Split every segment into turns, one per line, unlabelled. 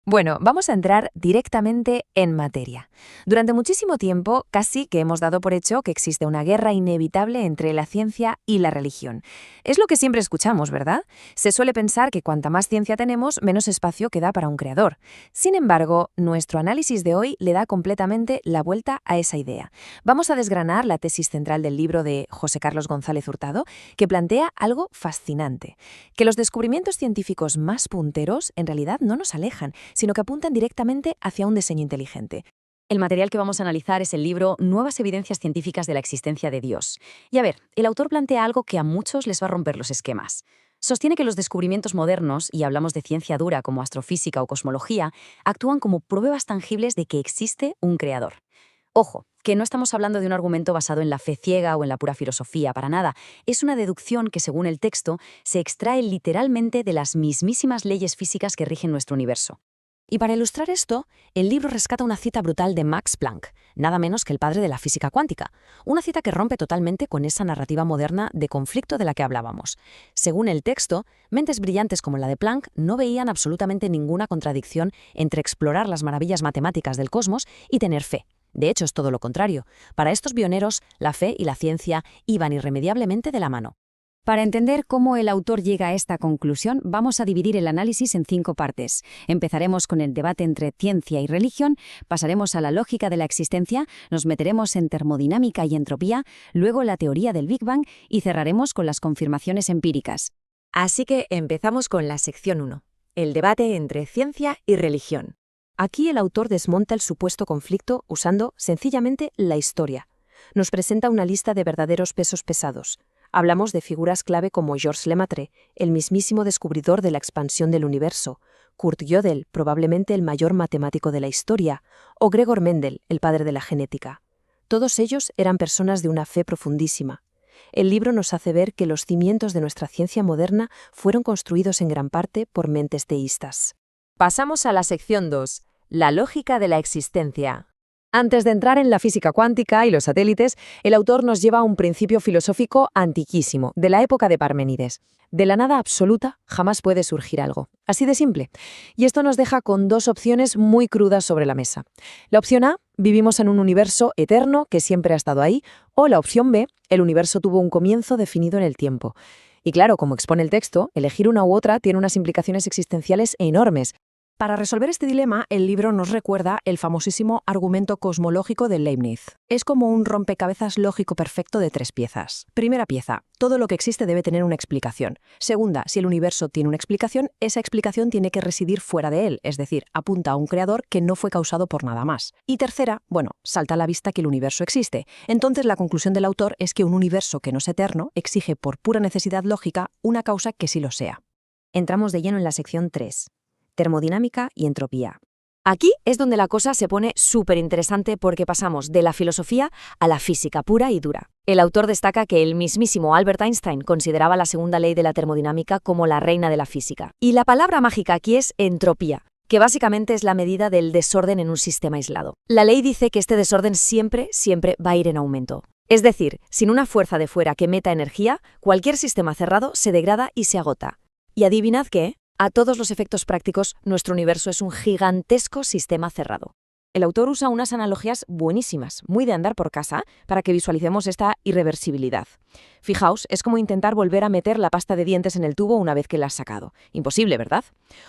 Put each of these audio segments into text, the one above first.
Bueno, vamos a entrar directamente en materia. Durante muchísimo tiempo, casi que hemos dado por hecho que existe una guerra inevitable entre la ciencia y la religión. Es lo que siempre escuchamos, ¿verdad? Se suele pensar que cuanta más ciencia tenemos, menos espacio queda para un creador. Sin embargo, nuestro análisis de hoy le da completamente la vuelta a esa idea. Vamos a desgranar la tesis central del libro de José Carlos González Hurtado, que plantea algo fascinante: que los descubrimientos científicos más punteros en realidad no nos alejan, sino que apuntan directamente hacia un diseño inteligente.
El material que vamos a analizar es el libro Nuevas evidencias científicas de la existencia de Dios. Y a ver, el autor plantea algo que a muchos les va a romper los esquemas. Sostiene que los descubrimientos modernos, y hablamos de ciencia dura como astrofísica o cosmología, actúan como pruebas tangibles de que existe un creador. Ojo, que no estamos hablando de un argumento basado en la fe ciega o en la pura filosofía, para nada. Es una deducción que, según el texto, se extrae literalmente de las mismísimas leyes físicas que rigen nuestro universo. Y para ilustrar esto, el libro rescata una cita brutal de Max Planck, nada menos que el padre de la física cuántica, una cita que rompe totalmente con esa narrativa moderna de conflicto de la que hablábamos. Según el texto, mentes brillantes como la de Planck no veían absolutamente ninguna contradicción entre explorar las maravillas matemáticas del cosmos y tener fe. De hecho, es todo lo contrario. Para estos pioneros, la fe y la ciencia iban irremediablemente de la mano.
Para entender cómo el autor llega a esta conclusión, vamos a dividir el análisis en 5 partes. Empezaremos con el debate entre ciencia y religión, pasaremos a la lógica de la existencia, nos meteremos en termodinámica y entropía, luego la teoría del Big Bang y cerraremos con las confirmaciones empíricas.
Así que empezamos con la sección 1, el debate entre ciencia y religión. Aquí el autor desmonta el supuesto conflicto usando, sencillamente, la historia. Nos presenta una lista de verdaderos pesos pesados. Hablamos de figuras clave como Georges Lemaitre, el mismísimo descubridor de la expansión del universo, Kurt Gödel, probablemente el mayor matemático de la historia, o Gregor Mendel, el padre de la genética. Todos ellos eran personas de una fe profundísima. El libro nos hace ver que los cimientos de nuestra ciencia moderna fueron construidos en gran parte por mentes teístas. Pasamos a la sección 2, la lógica de la existencia. Antes de entrar en la física cuántica y los satélites, el autor nos lleva a un principio filosófico antiquísimo, de la época de Parménides. De la nada absoluta jamás puede surgir algo. Así de simple. Y esto nos deja con 2 opciones muy crudas sobre la mesa. La opción A: vivimos en un universo eterno que siempre ha estado ahí, o la opción B: el universo tuvo un comienzo definido en el tiempo. Y claro, como expone el texto, elegir una u otra tiene unas implicaciones existenciales enormes. Para resolver este dilema, el libro nos recuerda el famosísimo argumento cosmológico de Leibniz. Es como un rompecabezas lógico perfecto de 3 piezas. Primera pieza: todo lo que existe debe tener una explicación. Segunda: si el universo tiene una explicación, esa explicación tiene que residir fuera de él, es decir, apunta a un creador que no fue causado por nada más. Y tercera, salta a la vista que el universo existe. Entonces la conclusión del autor es que un universo que no es eterno exige por pura necesidad lógica una causa que sí lo sea.
Entramos de lleno en la sección 3. Termodinámica y entropía. Aquí es donde la cosa se pone súper interesante porque pasamos de la filosofía a la física pura y dura. El autor destaca que el mismísimo Albert Einstein consideraba la segunda ley de la termodinámica como la reina de la física. Y la palabra mágica aquí es entropía, que básicamente es la medida del desorden en un sistema aislado. La ley dice que este desorden siempre va a ir en aumento. Es decir, sin una fuerza de fuera que meta energía, cualquier sistema cerrado se degrada y se agota. Y adivinad qué. A todos los efectos prácticos, nuestro universo es un gigantesco sistema cerrado. El autor usa unas analogías buenísimas, muy de andar por casa, para que visualicemos esta irreversibilidad. Fijaos, es como intentar volver a meter la pasta de dientes en el tubo una vez que la has sacado. Imposible, ¿verdad?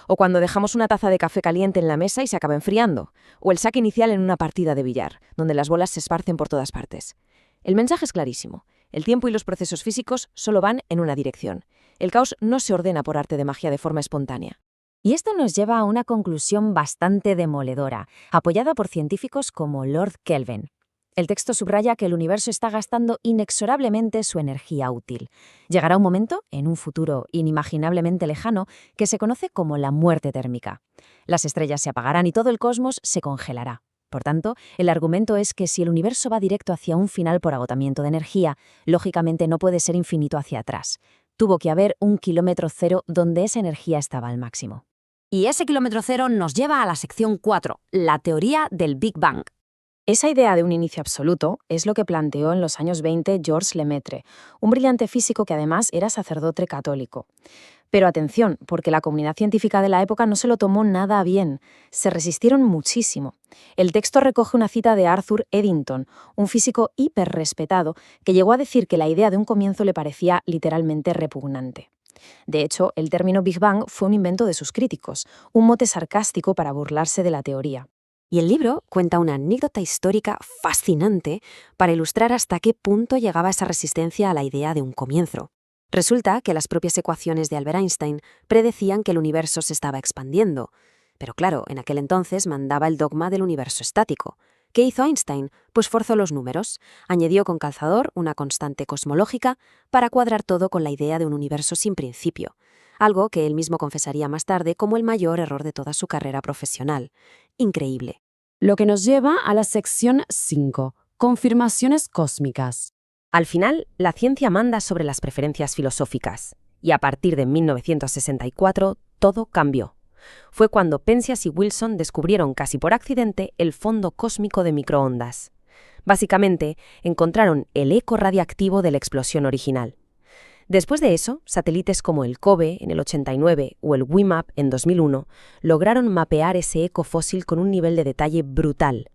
O cuando dejamos una taza de café caliente en la mesa y se acaba enfriando. O el saque inicial en una partida de billar, donde las bolas se esparcen por todas partes. El mensaje es clarísimo. El tiempo y los procesos físicos solo van en una dirección. El caos no se ordena por arte de magia de forma espontánea.
Y esto nos lleva a una conclusión bastante demoledora, apoyada por científicos como Lord Kelvin. El texto subraya que el universo está gastando inexorablemente su energía útil. Llegará un momento, en un futuro inimaginablemente lejano, que se conoce como la muerte térmica. Las estrellas se apagarán y todo el cosmos se congelará. Por tanto, el argumento es que si el universo va directo hacia un final por agotamiento de energía, lógicamente no puede ser infinito hacia atrás. Tuvo que haber un kilómetro cero donde esa energía estaba al máximo.
Y ese kilómetro cero nos lleva a la sección 4, la teoría del Big Bang.
Esa idea de un inicio absoluto es lo que planteó en los años 20 Georges Lemaitre, un brillante físico que además era sacerdote católico.
Pero atención, porque la comunidad científica de la época no se lo tomó nada bien. Se resistieron muchísimo. El texto recoge una cita de Arthur Eddington, un físico hiperrespetado, que llegó a decir que la idea de un comienzo le parecía literalmente repugnante. De hecho, el término Big Bang fue un invento de sus críticos, un mote sarcástico para burlarse de la teoría.
Y el libro cuenta una anécdota histórica fascinante para ilustrar hasta qué punto llegaba esa resistencia a la idea de un comienzo. Resulta que las propias ecuaciones de Albert Einstein predecían que el universo se estaba expandiendo. Pero claro, en aquel entonces mandaba el dogma del universo estático. ¿Qué hizo Einstein? Pues forzó los números, añadió con calzador una constante cosmológica para cuadrar todo con la idea de un universo sin principio, algo que él mismo confesaría más tarde como el mayor error de toda su carrera profesional. Increíble.
Lo que nos lleva a la sección 5, confirmaciones cósmicas.
Al final, la ciencia manda sobre las preferencias filosóficas, y a partir de 1964 todo cambió. Fue cuando Penzias y Wilson descubrieron casi por accidente el fondo cósmico de microondas. Básicamente, encontraron el eco radiactivo de la explosión original. Después de eso, satélites como el COBE en el 89 o el WIMAP en 2001 lograron mapear ese eco fósil con un nivel de detalle brutal.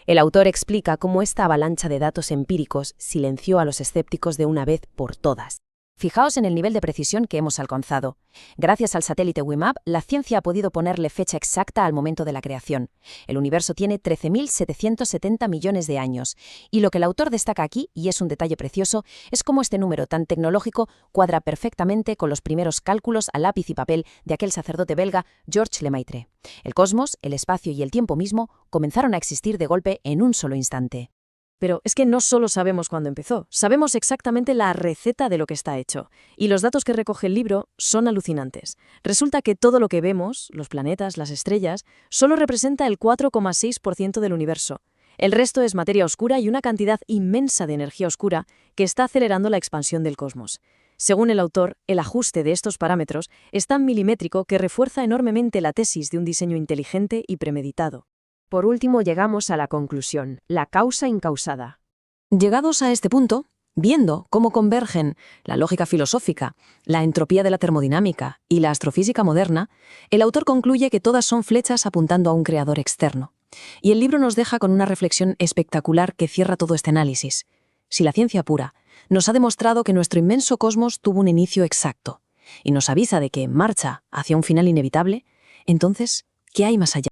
El autor explica cómo esta avalancha de datos empíricos silenció a los escépticos de una vez por todas.
Fijaos en el nivel de precisión que hemos alcanzado. Gracias al satélite WIMAP, la ciencia ha podido ponerle fecha exacta al momento de la creación. El universo tiene 13.770 millones de años. Y lo que el autor destaca aquí, y es un detalle precioso, es cómo este número tan tecnológico cuadra perfectamente con los primeros cálculos a lápiz y papel de aquel sacerdote belga Georges Lemaitre. El cosmos, el espacio y el tiempo mismo comenzaron a existir de golpe en un solo instante.
Pero es que no solo sabemos cuándo empezó, sabemos exactamente la receta de lo que está hecho. Y los datos que recoge el libro son alucinantes. Resulta que todo lo que vemos, los planetas, las estrellas, solo representa el 4,6% del universo. El resto es materia oscura y una cantidad inmensa de energía oscura que está acelerando la expansión del cosmos. Según el autor, el ajuste de estos parámetros es tan milimétrico que refuerza enormemente la tesis de un diseño inteligente y premeditado.
Por último, llegamos a la conclusión, la causa incausada.
Llegados a este punto, viendo cómo convergen la lógica filosófica, la entropía de la termodinámica y la astrofísica moderna, el autor concluye que todas son flechas apuntando a un creador externo. Y el libro nos deja con una reflexión espectacular que cierra todo este análisis. Si la ciencia pura nos ha demostrado que nuestro inmenso cosmos tuvo un inicio exacto y nos avisa de que marcha hacia un final inevitable, entonces, ¿qué hay más allá?